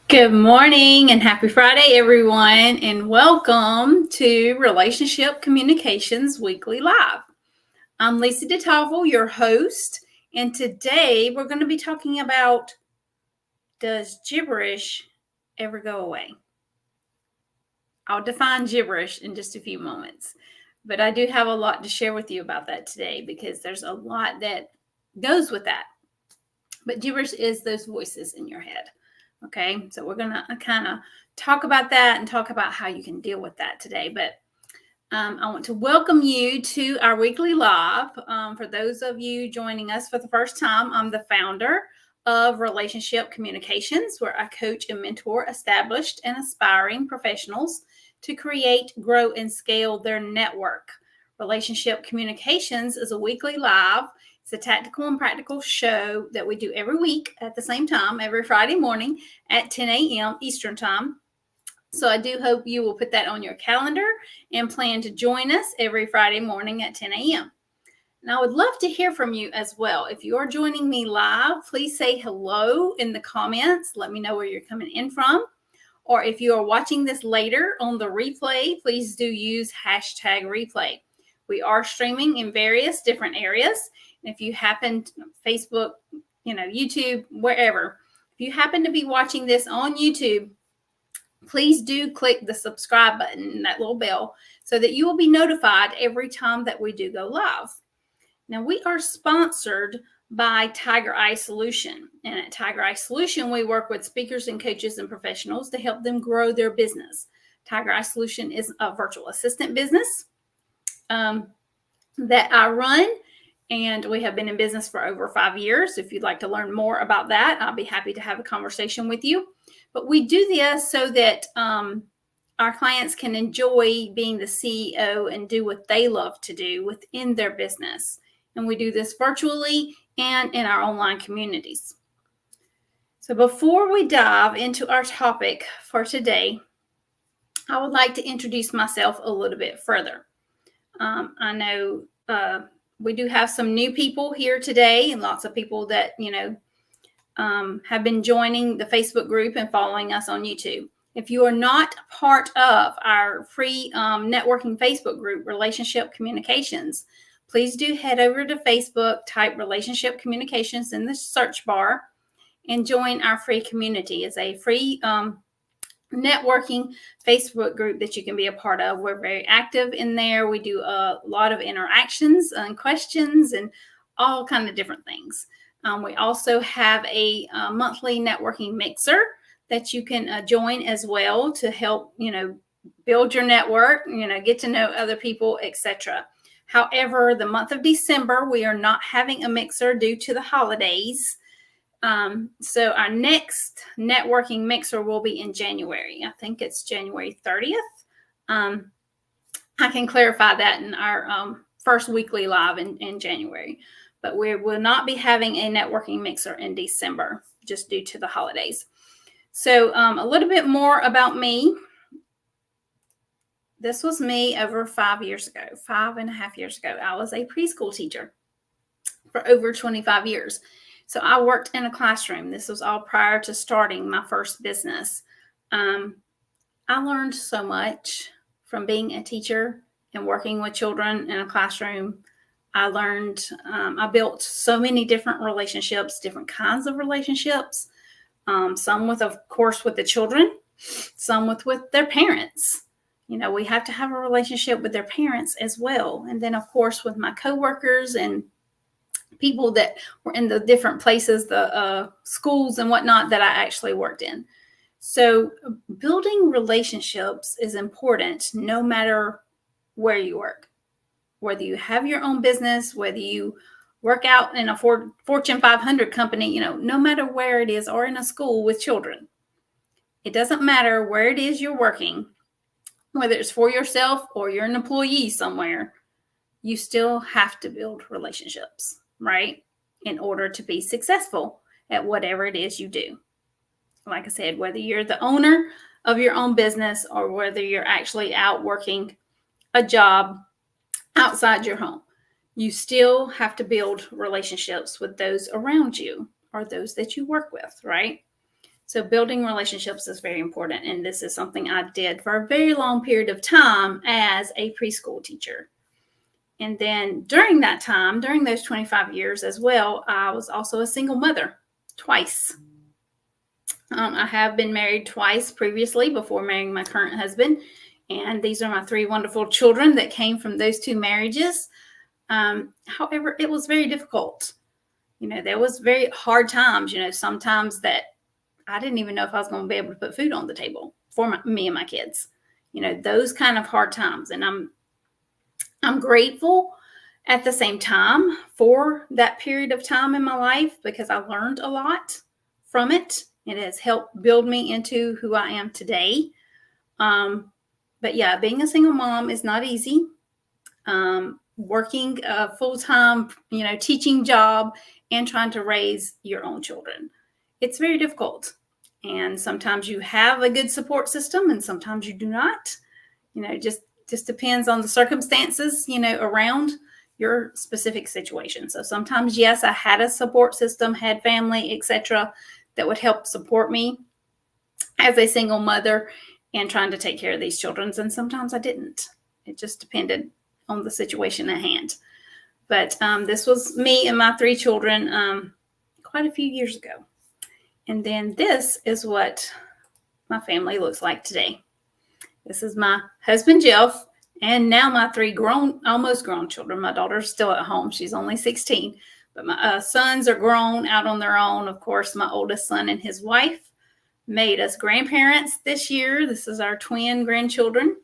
Good morning and happy Friday, everyone, and welcome to Relationship Communications Weekly Live. I'm Lisa DeTavel, your host, and today we're going to be talking about, does gibberish ever go away? I'll define gibberish in just a few moments, but I do have a lot to share with you about that today because there's a lot that goes with that. But gibberish is those voices in your head. Okay, so we're going to kind of talk about that and talk about how you can deal with that today. But I want to welcome you to our weekly live. For those of you joining us for the first time, I'm the founder of Relationship Communications, where I coach and mentor established and aspiring professionals to create, grow, and scale their network. Relationship Communications is a weekly live. It's a tactical and practical show that we do every week at the same time, every Friday morning at 10 a.m. Eastern Time. So I do hope you will put that on your calendar and plan to join us every Friday morning at 10 a.m. And I would love to hear from you as well. If you are joining me live, please say hello in the comments. Let me know where you're coming in from. Or if you are watching this later on the replay, please do use hashtag replay. We are streaming in various different areas. And if you happen to Facebook, YouTube, wherever, if you happen to be watching this on YouTube, please do click the subscribe button, that little bell, so that you will be notified every time that we do go live. Now, we are sponsored by Tiger Eye Solution. And at Tiger Eye Solution, we work with speakers and coaches and professionals to help them grow their business. Tiger Eye Solution is a virtual assistant business that I run, and we have been in business for over 5 years. If you'd like to learn more about that, I'll be happy to have a conversation with you. But we do this so that our clients can enjoy being the CEO and do what they love to do within their business. And we do this virtually and in our online communities. So before we dive into our topic for today, I would like to introduce myself a little bit further. I know we do have some new people here today, and lots of people that, have been joining the Facebook group and following us on YouTube. If you are not part of our free networking Facebook group, Relationship Communications, please do head over to Facebook, type Relationship Communications in the search bar, and join our free community. It's a free networking Facebook group that you can be a part of. We're very active in there. We do a lot of interactions and questions and all kinds of different things. We also have a monthly networking mixer that you can join as well to help, build your network, get to know other people, etc. However, the month of December, we are not having a mixer due to the holidays. So our next networking mixer will be in January. I think it's January 30th. I can clarify that in our first weekly live in January. But we will not be having a networking mixer in December just due to the holidays. So a little bit more about me. This was me over 5 years ago, 5.5 years ago. I was a preschool teacher for over 25 years. So I worked in a classroom. This was all prior to starting my first business. I learned so much from being a teacher and working with children in a classroom. I built so many different relationships, different kinds of relationships, some with, of course, with the children, some with their parents. We have to have a relationship with their parents as well. And then, of course, with my coworkers and people that were in the different places, the schools and whatnot that I actually worked in. So building relationships is important no matter where you work. Whether you have your own business, whether you work out in a Fortune 500 company, no matter where it is, or in a school with children. It doesn't matter where it is you're working, whether it's for yourself or you're an employee somewhere, you still have to build relationships, right? In order to be successful at whatever it is you do. Like I said, whether you're the owner of your own business or whether you're actually out working a job outside your home, you still have to build relationships with those around you or those that you work with, right? So building relationships is very important. And this is something I did for a very long period of time as a preschool teacher. And then during that time, during those 25 years as well, I was also a single mother twice. I have been married twice previously before marrying my current husband. And these are my 3 wonderful children that came from those 2 marriages. However, it was very difficult. There was very hard times, sometimes that I didn't even know if I was going to be able to put food on the table for me and my kids. Those kind of hard times. And I'm grateful at the same time for that period of time in my life because I learned a lot from it. It has helped build me into who I am today. But yeah, being a single mom is not easy. Working a full-time, teaching job and trying to raise your own children. It's very difficult. And sometimes you have a good support system and sometimes you do not. Just depends on the circumstances, around your specific situation. So sometimes, yes, I had a support system, had family, etc., that would help support me as a single mother and trying to take care of these children. And sometimes I didn't. It just depended on the situation at hand. But this was me and my 3 children quite a few years ago. And then this is what my family looks like today. This is my husband, Jeff, and now my 3 almost grown children. My daughter's still at home. She's only 16. But my sons are grown out on their own. Of course, my oldest son and his wife made us grandparents this year. This is our twin grandchildren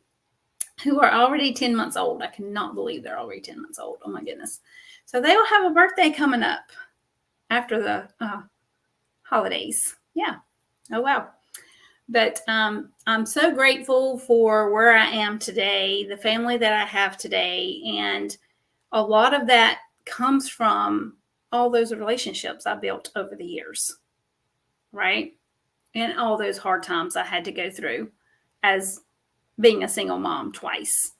who are already 10 months old. I cannot believe they're already 10 months old. Oh, my goodness. So they will have a birthday coming up after the holidays. Yeah. Oh, wow. But I'm so grateful for where I am today, the family that I have today. And a lot of that comes from all those relationships I built over the years, right? And all those hard times I had to go through as being a single mom twice.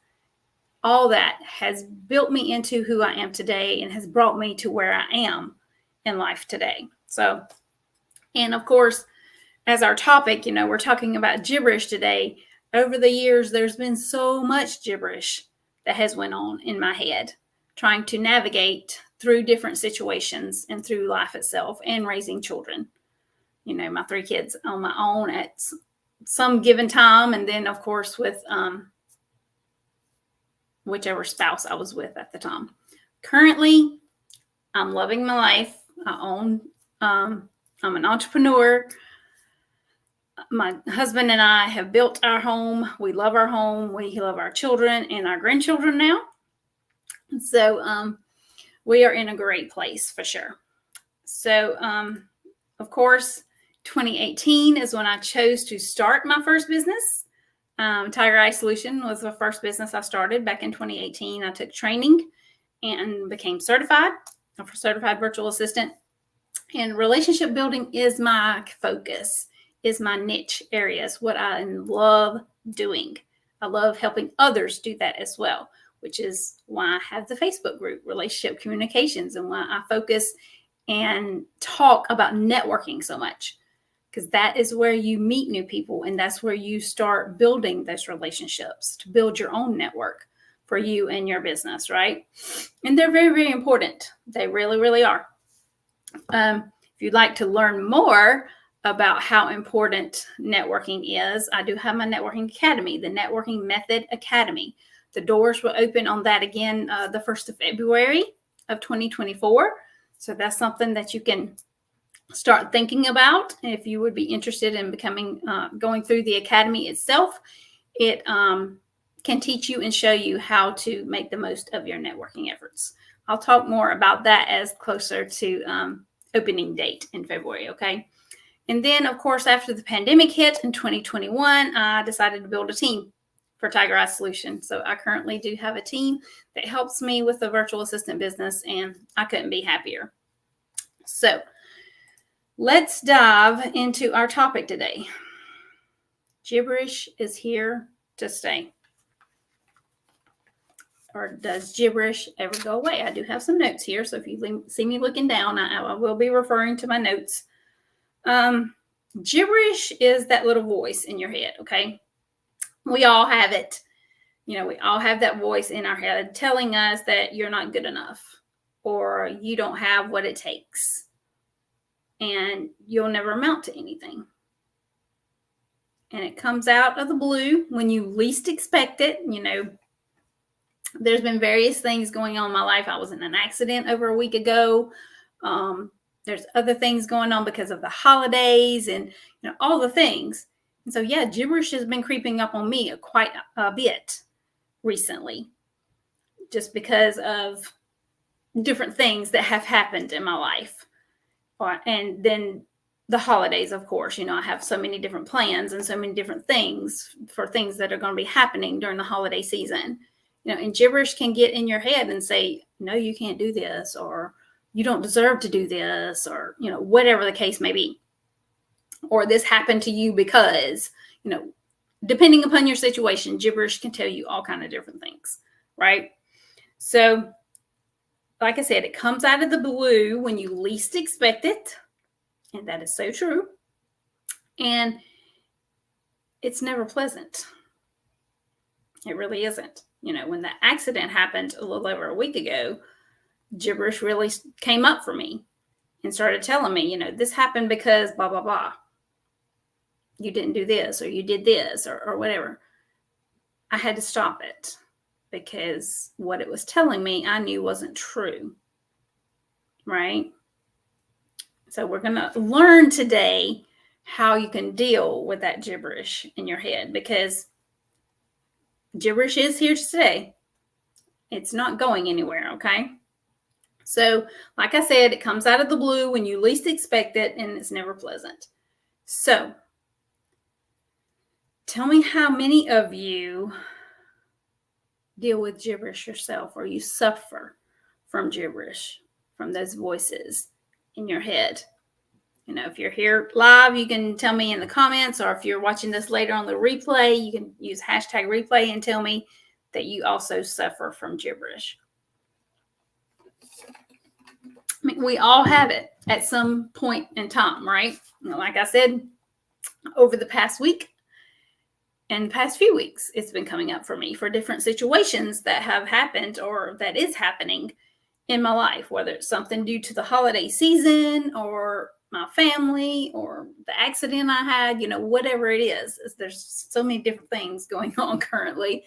All that has built me into who I am today and has brought me to where I am in life today. So, and of course, as our topic, we're talking about gibberish today. Over the years, there's been so much gibberish that has went on in my head, trying to navigate through different situations and through life itself and raising children. My 3 kids on my own at some given time. And then, of course, with whichever spouse I was with at the time. Currently, I'm loving my life. I'm an entrepreneur. My husband and I have built our home. We love our home. We love our children and our grandchildren now. So we are in a great place for sure. So, of course, 2018 is when I chose to start my first business. Tiger Eye Solution was the first business I started back in 2018. I took training and became certified, a certified virtual assistant. And relationship building is my focus, is my niche areas, what I love doing. I love helping others do that as well, which is why I have the Facebook group, Relationship Communications, and why I focus and talk about networking so much, because that is where you meet new people and that's where you start building those relationships to build your own network for you and your business, right? And they're very, very important. They really, really are. If you'd like to learn more about how important networking is, I do have my networking academy, the Networking Method Academy. The doors will open on that again the 1st of February of 2024. So that's something that you can start thinking about if you would be interested in becoming, going through the academy itself. It can teach you and show you how to make the most of your networking efforts. I'll talk more about that as closer to opening date in February, okay? And then, of course, after the pandemic hit in 2021, I decided to build a team for Tiger Eye Solution. So I currently do have a team that helps me with the virtual assistant business, and I couldn't be happier. So let's dive into our topic today. Gibberish is here to stay. Or does gibberish ever go away? I do have some notes here, so if you see me looking down, I will be referring to my notes. Gibberish is that little voice in your head, okay? We all have it. We all have that voice in our head telling us that you're not good enough or you don't have what it takes and you'll never amount to anything. And it comes out of the blue when you least expect it. There's been various things going on in my life. I was in an accident over a week ago. There's other things going on because of the holidays and all the things. And so, yeah, gibberish has been creeping up on me quite a bit recently, just because of different things that have happened in my life. And then the holidays, of course, I have so many different plans and so many different things for things that are going to be happening during the holiday season. And gibberish can get in your head and say, no, you can't do this, or you don't deserve to do this, or, whatever the case may be. Or this happened to you because, depending upon your situation, gibberish can tell you all kinds of different things, right? So, like I said, it comes out of the blue when you least expect it. And that is so true. And it's never pleasant. It really isn't. When that accident happened a little over a week ago, gibberish really came up for me and started telling me, this happened because blah, blah, blah. You didn't do this, or you did this, or whatever. I had to stop it because what it was telling me, I knew wasn't true. Right? So we're going to learn today how you can deal with that gibberish in your head, because gibberish is here to stay. It's not going anywhere, okay? So, like I said, it comes out of the blue when you least expect it, and it's never pleasant. So, tell me how many of you deal with gibberish yourself, or you suffer from gibberish, from those voices in your head. If you're here live, you can tell me in the comments, or if you're watching this later on the replay, you can use hashtag replay and tell me that you also suffer from gibberish. We all have it at some point in time, right? Like I said, over the past week and past few weeks, it's been coming up for me for different situations that have happened or that is happening in my life, whether it's something due to the holiday season or my family or the accident I had, whatever it is. There's so many different things going on currently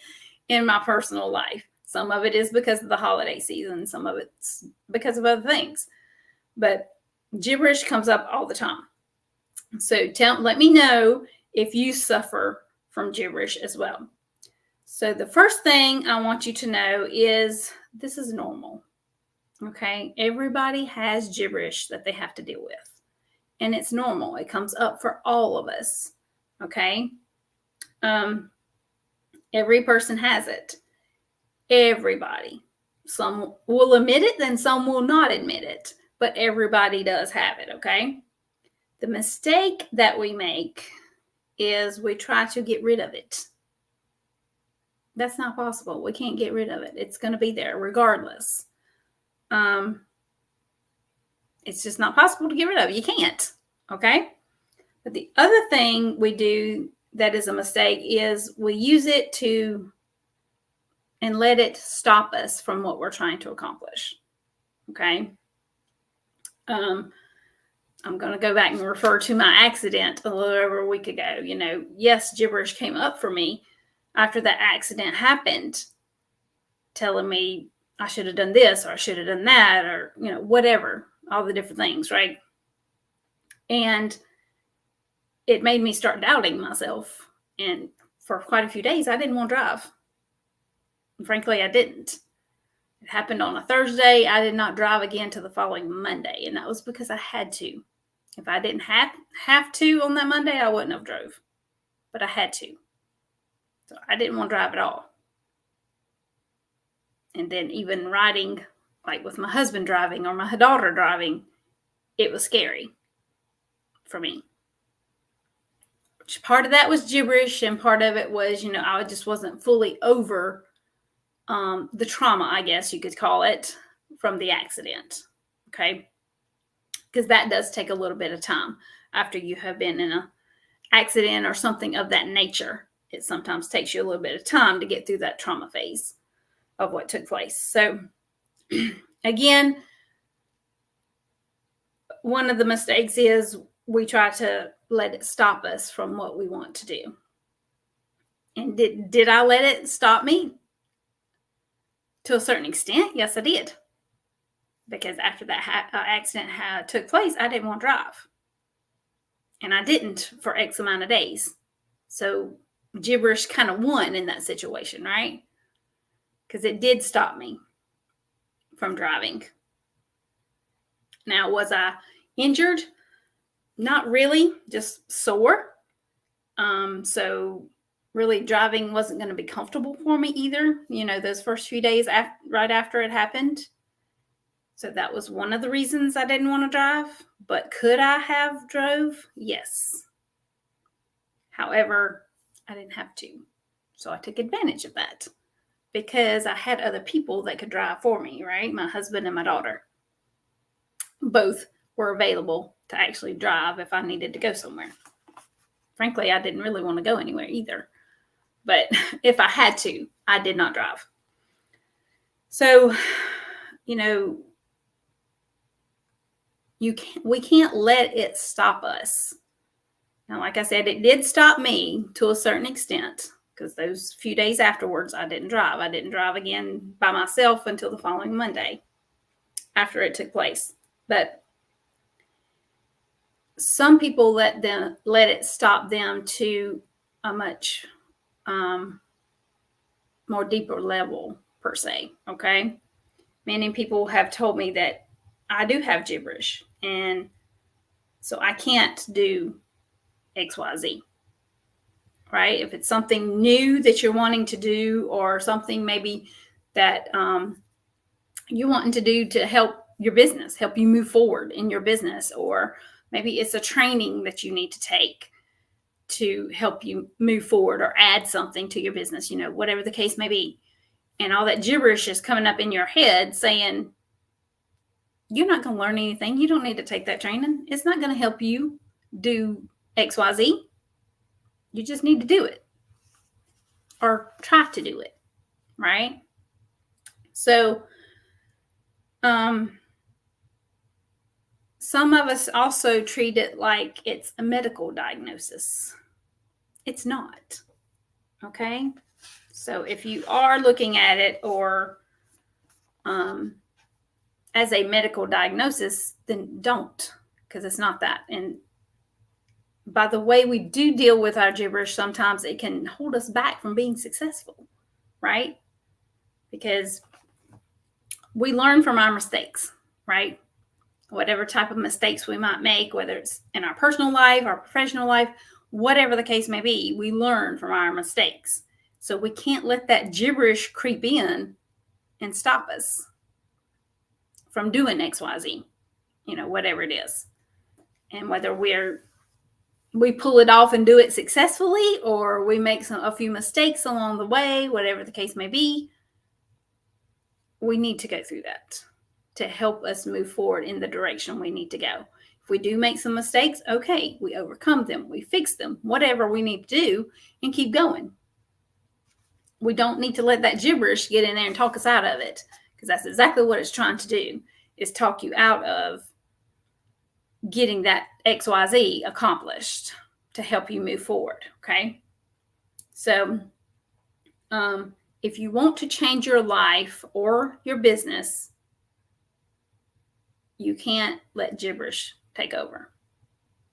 in my personal life. Some of it is because of the holiday season. Some of it's because of other things. But gibberish comes up all the time. So let me know if you suffer from gibberish as well. So the first thing I want you to know is this is normal. Okay? Everybody has gibberish that they have to deal with. And it's normal. It comes up for all of us. Okay? Every person has it. Everybody. Some will admit it, and some will not admit it. But everybody does have it, okay? The mistake that we make is we try to get rid of it. That's not possible. We can't get rid of it. It's going to be there regardless. It's just not possible to get rid of it. You can't, okay? But the other thing we do that is a mistake is we use it to and let it stop us from what we're trying to accomplish, okay? I'm going to go back and refer to my accident a little over a week ago. Yes, gibberish came up for me after that accident happened, telling me I should have done this or I should have done that, or, whatever, all the different things, right? And it made me start doubting myself. And for quite a few days, I didn't want to drive. And frankly, I didn't. It happened on a Thursday. I did not drive again till the following Monday. And that was because I had to. If I didn't have to on that Monday, I wouldn't have drove. But I had to. So I didn't want to drive at all. And then even riding, like with my husband driving or my daughter driving, it was scary for me. Which part of that was gibberish, and part of it was, I just wasn't fully over the trauma, I guess you could call it, from the accident. Okay. Because that does take a little bit of time. after you have been in an accident or something of that nature. It sometimes takes you a little bit of time to get through that trauma phase of what took place. So again, one of the mistakes is we try to let it stop us from what we want to do. And did I let it stop me? To a certain extent, yes, I did. Because after that accident took place, I didn't want to drive. And I didn't for X amount of days. So gibberish kind of won in that situation, right? Because it did stop me from driving. Now, was I injured? Not really, just sore. So really driving wasn't going to be comfortable for me either, those first few days right after it happened. So that was one of the reasons I didn't want to drive. But could I have drove? Yes. However, I didn't have to. So I took advantage of that because I had other people that could drive for me, right? My husband and my daughter. Both were available to actually drive if I needed to go somewhere. Frankly, I didn't really want to go anywhere either. But if I had to, I did not drive. So, we can't let it stop us. Now, like I said, it did stop me to a certain extent because those few days afterwards, I didn't drive. I didn't drive again by myself until the following Monday after it took place. But some people let it stop them to a much more deeper level, per se. Okay. Many people have told me that I do have gibberish, and so I can't do XYZ, right? If it's something new that you're wanting to do, or something maybe that you're wanting to do to help your business, help you move forward in your business, or maybe it's a training that you need to take to help you move forward or add something to your business, whatever the case may be. And all that gibberish is coming up in your head saying, you're not going to learn anything. You don't need to take that training. It's not going to help you do XYZ. You just need to do it or try to do it, right? So, some of us also treat it like it's a medical diagnosis. It's not, okay? So if you are looking at it or as a medical diagnosis, then don't, because it's not that. And by the way we do deal with our gibberish, sometimes it can hold us back from being successful, right? Because we learn from our mistakes, right? Whatever type of mistakes we might make, whether it's in our personal life, our professional life, whatever the case may be, we learn from our mistakes. So we can't let that gibberish creep in and stop us from doing XYZ, whatever it is. And whether we pull it off and do it successfully, or we make a few mistakes along the way, whatever the case may be, we need to go through that to help us move forward in the direction we need to go. If we do make some mistakes, okay, we overcome them, we fix them, whatever we need to do, and keep going. We don't need to let that gibberish get in there and talk us out of it, because that's exactly what it's trying to do, is talk you out of getting that XYZ accomplished to help you move forward, okay? So if you want to change your life or your business, you can't let gibberish take over.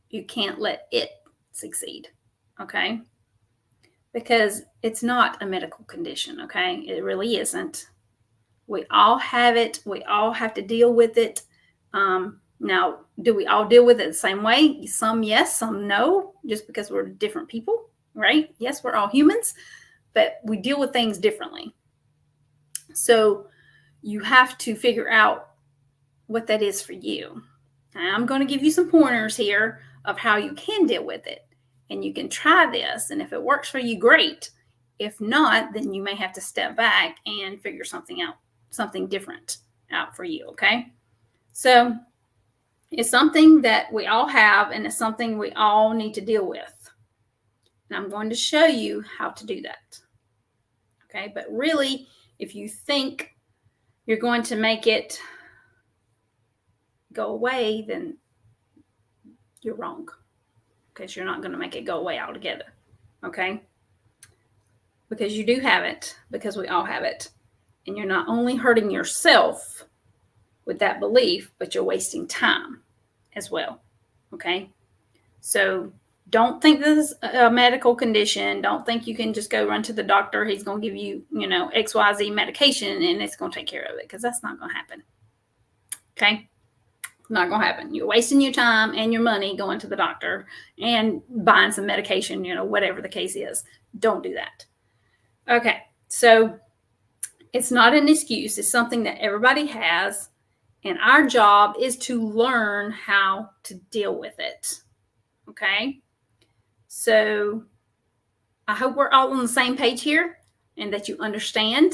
You can't let it succeed, okay? Because it's not a medical condition, okay? It really isn't. We all have it. We all have to deal with it. Now, do we all deal with it the same way? Some yes, some no, just because we're different people, right? Yes, we're all humans, but we deal with things differently. So you have to figure out what that is for you. And I'm going to give you some pointers here of how you can deal with it. And you can try this. And if it works for you, great. If not, then you may have to step back and figure something out, something different out for you, okay? So It's something that we all have, and it's something we all need to deal with. And I'm going to show you how to do that. Okay, but really, if you think you're going to make it go away, then you're wrong, because you're not going to make it go away altogether. Okay, because you do have it, because we all have it. And you're not only hurting yourself with that belief, but you're wasting time as well. Okay, so don't think this is a medical condition. Don't think you can just go run to the doctor. He's going to give you, XYZ medication and it's going to take care of it, because that's not going to happen. Okay, not going to happen. You're wasting your time and your money going to the doctor and buying some medication, whatever the case is. Don't do that. Okay, so it's not an excuse. It's something that everybody has, and our job is to learn how to deal with it. Okay, so I hope we're all on the same page here, and that you understand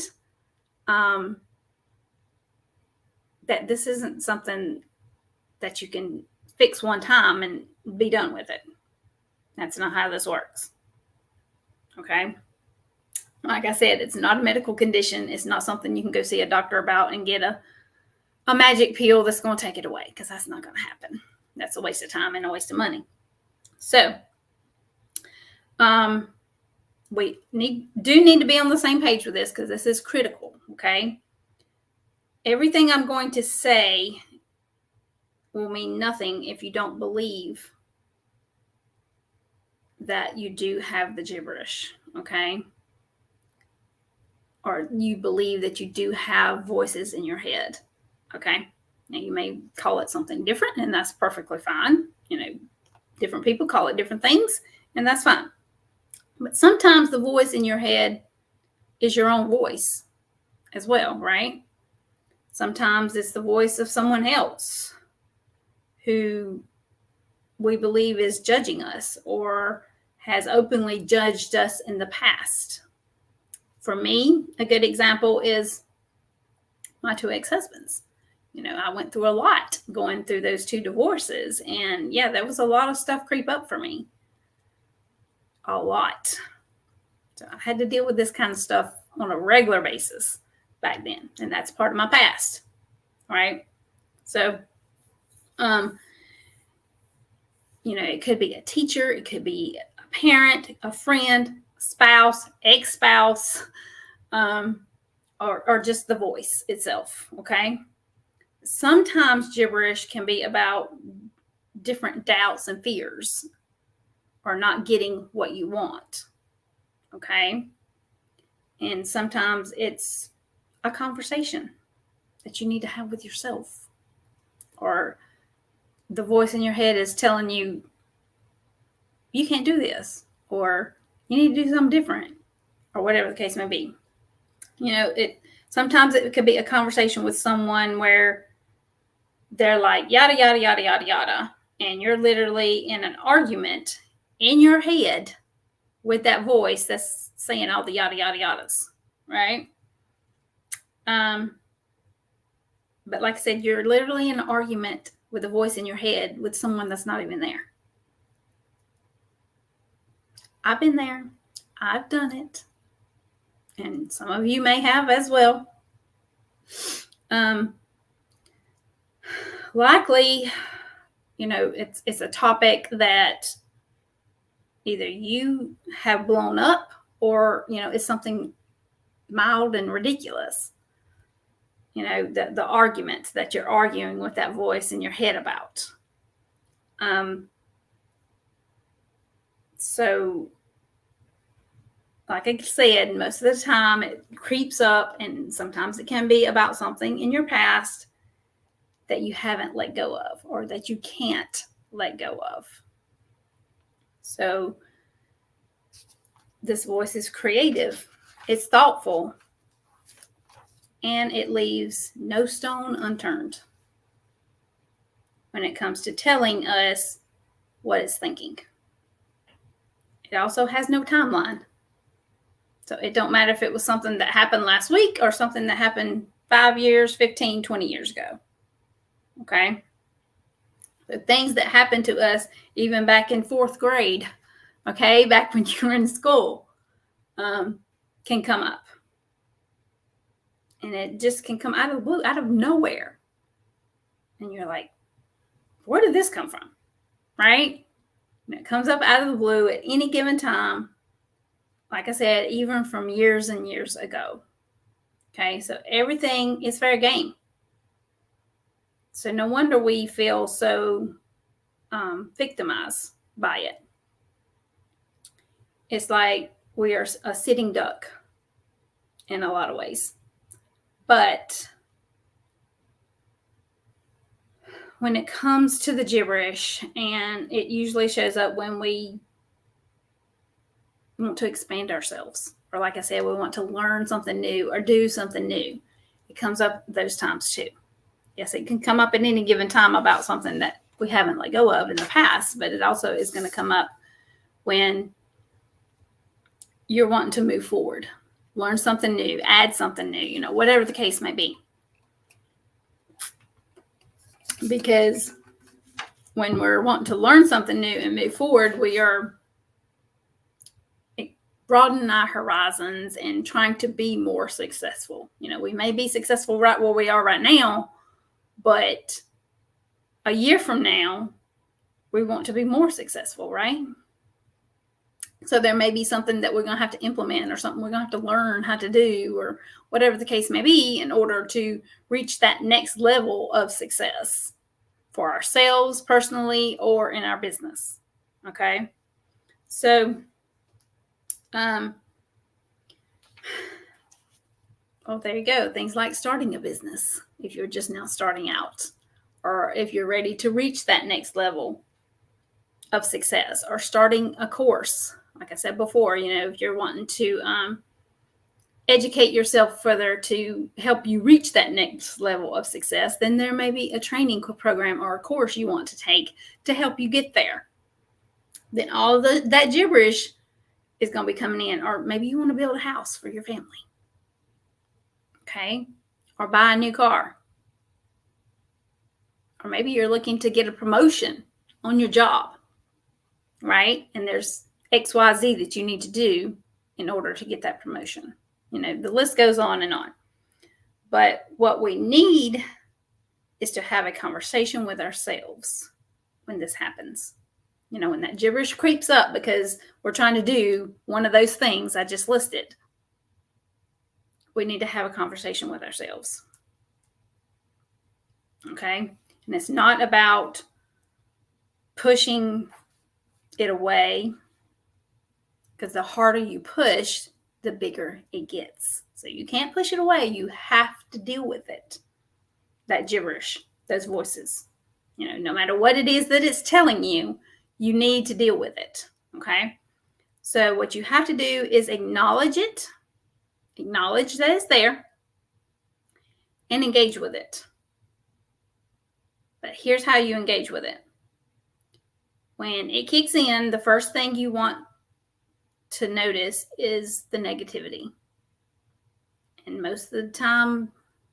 that this isn't something that you can fix one time and be done with it. That's not how this works. Okay, like I said, it's not a medical condition. It's not something you can go see a doctor about and get a magic pill that's going to take it away, because that's not going to happen. That's a waste of time and a waste of money. So we do need to be on the same page with this, because this is critical. Okay, everything I'm going to say will mean nothing if you don't believe that you do have the gibberish. Okay, or you believe that you do have voices in your head. Okay, now you may call it something different, and that's perfectly fine. Different people call it different things, and that's fine. But sometimes the voice in your head is your own voice as well, right? Sometimes it's the voice of someone else who we believe is judging us or has openly judged us in the past. For me, a good example is my 2 ex-husbands. I went through a lot going through those 2 divorces, and yeah, there was a lot of stuff creep up for me. A lot. So I had to deal with this kind of stuff on a regular basis back then, and that's part of my past, right? So, it could be a teacher, it could be a parent, a friend, spouse, ex-spouse, or just the voice itself. Okay. Sometimes gibberish can be about different doubts and fears, or not getting what you want. Okay. And sometimes it's a conversation that you need to have with yourself, or the voice in your head is telling you, you can't do this, or you need to do something different, or whatever the case may be. Sometimes it could be a conversation with someone where they're like, yada, yada, yada, yada, yada. And you're literally in an argument in your head with that voice that's saying all the yada, yada, yadas, right? But like I said, you're literally in an argument with a voice in your head with someone that's not even there. I've been there. I've done it. And some of you may have as well. Likely, it's a topic that either you have blown up, or, it's something mild and ridiculous. The arguments that you're arguing with that voice in your head about. So, like I said, most of the time it creeps up, and sometimes it can be about something in your past that you haven't let go of, or that you can't let go of. So this voice is creative, it's thoughtful, and it leaves no stone unturned when it comes to telling us what it's thinking. It also has no timeline. So it don't matter if it was something that happened last week or something that happened 5 years, 15, 20 years ago. Okay. The things that happened to us even back in 4th grade, okay, back when you were in school, can come up. And it just can come out of the blue, out of nowhere. And you're like, where did this come from? Right? And it comes up out of the blue at any given time. Like I said, even from years and years ago. Okay, so everything is fair game. So no wonder we feel so victimized by it. It's like we are a sitting duck in a lot of ways. But when it comes to the gibberish, and it usually shows up when we want to expand ourselves, or like I said, we want to learn something new or do something new. It comes up those times too. Yes, it can come up at any given time about something that we haven't let go of in the past, but it also is going to come up when you're wanting to move forward, learn something new, add something new, whatever the case may be. Because when we're wanting to learn something new and move forward, we are broadening our horizons and trying to be more successful. We may be successful right where we are right now, but a year from now, we want to be more successful, right? So there may be something that we're going to have to implement, or something we're going to have to learn how to do, or whatever the case may be, in order to reach that next level of success for ourselves personally or in our business. Okay. So, well, there you go. Things like starting a business, if you're just now starting out, or if you're ready to reach that next level of success, or starting a course. Like I said before, if you're wanting to educate yourself further to help you reach that next level of success, then there may be a training program or a course you want to take to help you get there. Then all that gibberish is going to be coming in. Or maybe you want to build a house for your family. Okay? Or buy a new car. Or maybe you're looking to get a promotion on your job. Right? And there's XYZ that you need to do in order to get that promotion. The list goes on and on. But what we need is to have a conversation with ourselves when this happens. When that gibberish creeps up because we're trying to do one of those things I just listed. We need to have a conversation with ourselves. Okay? And it's not about pushing it away, because the harder you push, the bigger it gets. So you can't push it away. You have to deal with it. That gibberish, those voices. No matter what it is that it's telling you, you need to deal with it. Okay? So what you have to do is acknowledge it. Acknowledge that it's there. And engage with it. But here's how you engage with it. When it kicks in, the first thing you want to notice is the negativity. And most of the time,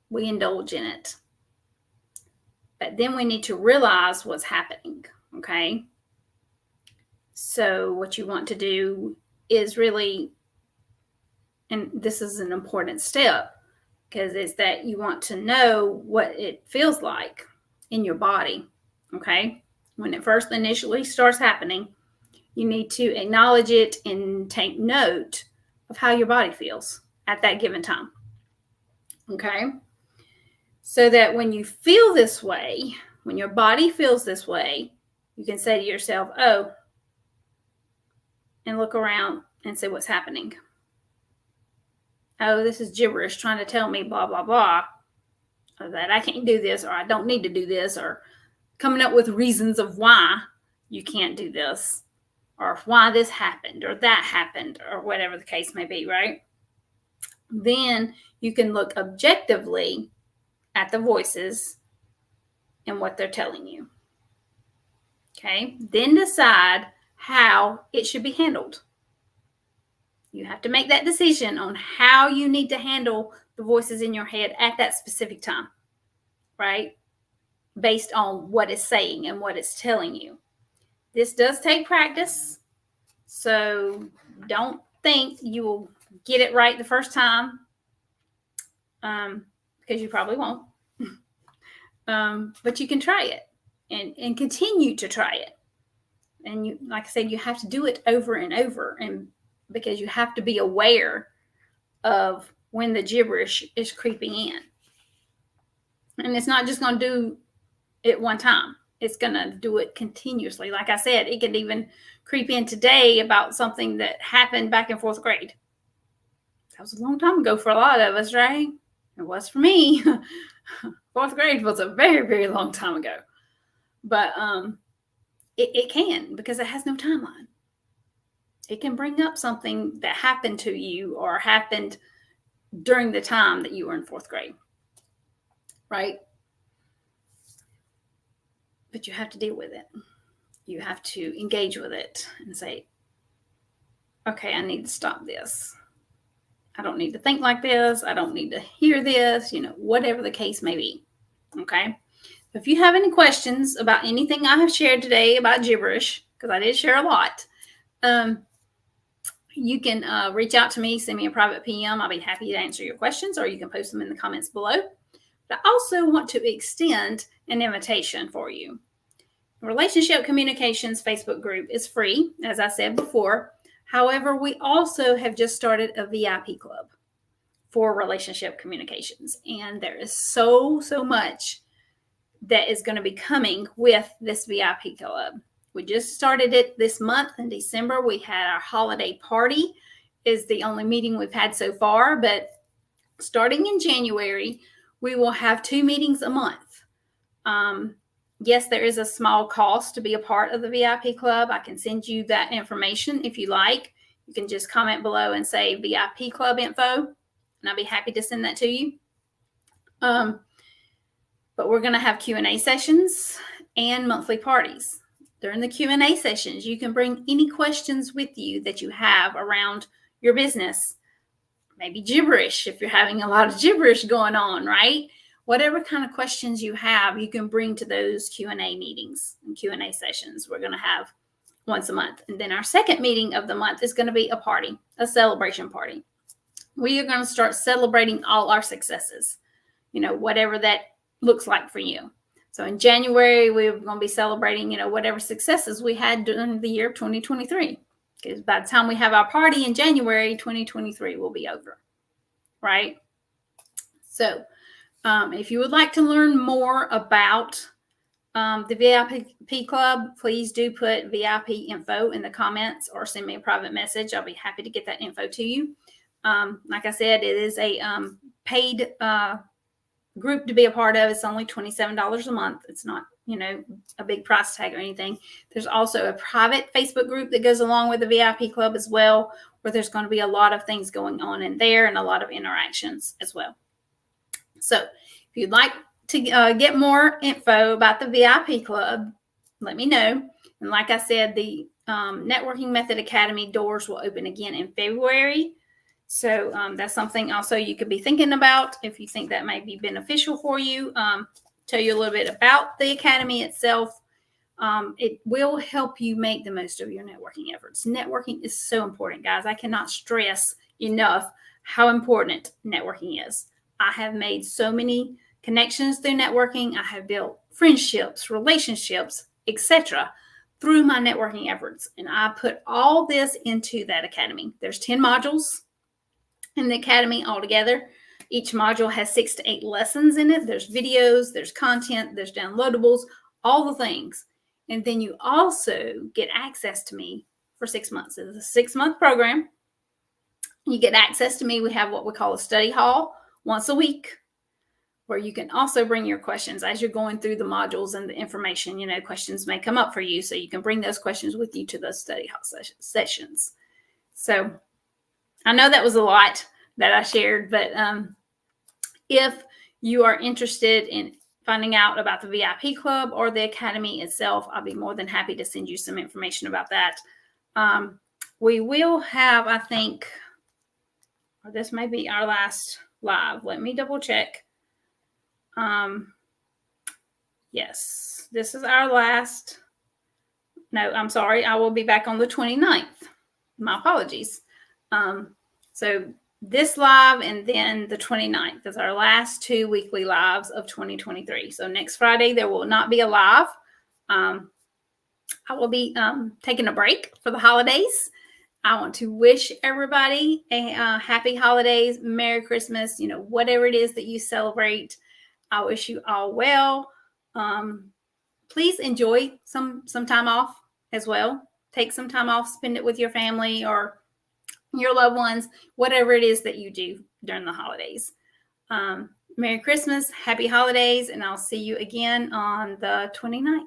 we indulge in it. But then we need to realize what's happening, okay? So what you want to do is really, and this is an important step, because it's that you want to know what it feels like in your body, okay? When it first initially starts happening, you need to acknowledge it and take note of how your body feels at that given time. Okay? So that when you feel this way, when your body feels this way, you can say to yourself, oh, and look around and see what's happening. Oh, this is gibberish trying to tell me blah, blah, blah, or that I can't do this, or I don't need to do this, or coming up with reasons of why you can't do this, or why this happened, or that happened, or whatever the case may be, right? Then you can look objectively at the voices and what they're telling you. Okay? Then decide how it should be handled. You have to make that decision on how you need to handle the voices in your head at that specific time, right? based on what it's saying and what it's telling you. This does take practice, so don't think you will get it right the first time, because you probably won't. But you can try it and continue to try it. And you, like I said, you have to do it over and over, and because you have to be aware of when the gibberish is creeping in. And it's not just going to do it one time. It's going to do it continuously. Like I said, it can even creep in today about something that happened back in 4th grade. That was a long time ago for a lot of us, right? It was for me. 4th grade was a very, very long time ago. But it can, because it has no timeline. It can bring up something that happened to you or happened during the time that you were in 4th grade, right? But you have to deal with it. You have to engage with it and say, okay, I need to stop this. I don't need to think like this. I don't need to hear this, whatever the case may be. Okay. If you have any questions about anything I have shared today about gibberish, because I did share a lot, you can reach out to me, send me a private PM. I'll be happy to answer your questions, or you can post them in the comments below. But I also want to extend an invitation for you. Relationship Communications Facebook group is free, as I said before. However, we also have just started a VIP club for relationship communications. And there is so much that is going to be coming with this VIP club. We just started it this month in December. We had our holiday party, is the only meeting we've had so far. But starting in January, we will have 2 meetings a month. Yes, there is a small cost to be a part of the VIP club. I can send you that information if you like. You can just comment below and say VIP club info, and I'll be happy to send that to you. But we're going to have Q&A sessions and monthly parties. During the Q&A sessions, you can bring any questions with you that you have around your business. Maybe gibberish, if you're having a lot of gibberish going on, right? Whatever kind of questions you have, you can bring to those Q&A meetings and Q&A sessions we're going to have once a month. And then our second meeting of the month is going to be a party, a celebration party. We are going to start celebrating all our successes, whatever that looks like for you. So in January, we're going to be celebrating, whatever successes we had during the year of 2023. Because by the time we have our party in January, 2023 will be over, right? So if you would like to learn more about the VIP club, please do put VIP info in the comments or send me a private message. I'll be happy to get that info to you. Like I said, it is a paid group to be a part of. It's only $27 a month. It's not, a big price tag or anything. There's also a private Facebook group that goes along with the VIP club as well, where there's going to be a lot of things going on in there and a lot of interactions as well. So if you'd like to get more info about the VIP club, let me know. And like I said, the Networking Method Academy doors will open again in February. So that's something also you could be thinking about if you think that might be beneficial for you. Tell you a little bit about the academy itself. It will help you make the most of your networking efforts. Networking is so important, guys. I cannot stress enough how important networking is. I have made so many connections through networking. I have built friendships, relationships, etc. through my networking efforts. And I put all this into that academy. There's 10 modules in the academy altogether. Each module has 6 to 8 lessons in it. There's videos, there's content, there's downloadables, all the things. And then you also get access to me for 6 months. It's a 6-month program. You get access to me. We have what we call a study hall once a week, where you can also bring your questions as you're going through the modules and the information. Questions may come up for you, so you can bring those questions with you to those study hall sessions. So I know that was a lot that I shared, but if you are interested in finding out about the VIP club or the academy itself, I'll be more than happy to send you some information about that. We will have, I think, or this may be our last live. Let me double check. Yes, this is our last. No, I'm sorry. I will be back on the 29th. My apologies. So this live and then the 29th is our last 2 weekly lives of 2023. So next Friday, there will not be a live. I will be taking a break for the holidays. I want to wish everybody a happy holidays, Merry Christmas, whatever it is that you celebrate. I wish you all well. Please enjoy some time off as well. Take some time off, spend it with your family or your loved ones, whatever it is that you do during the holidays. Merry Christmas, happy holidays, and I'll see you again on the 29th.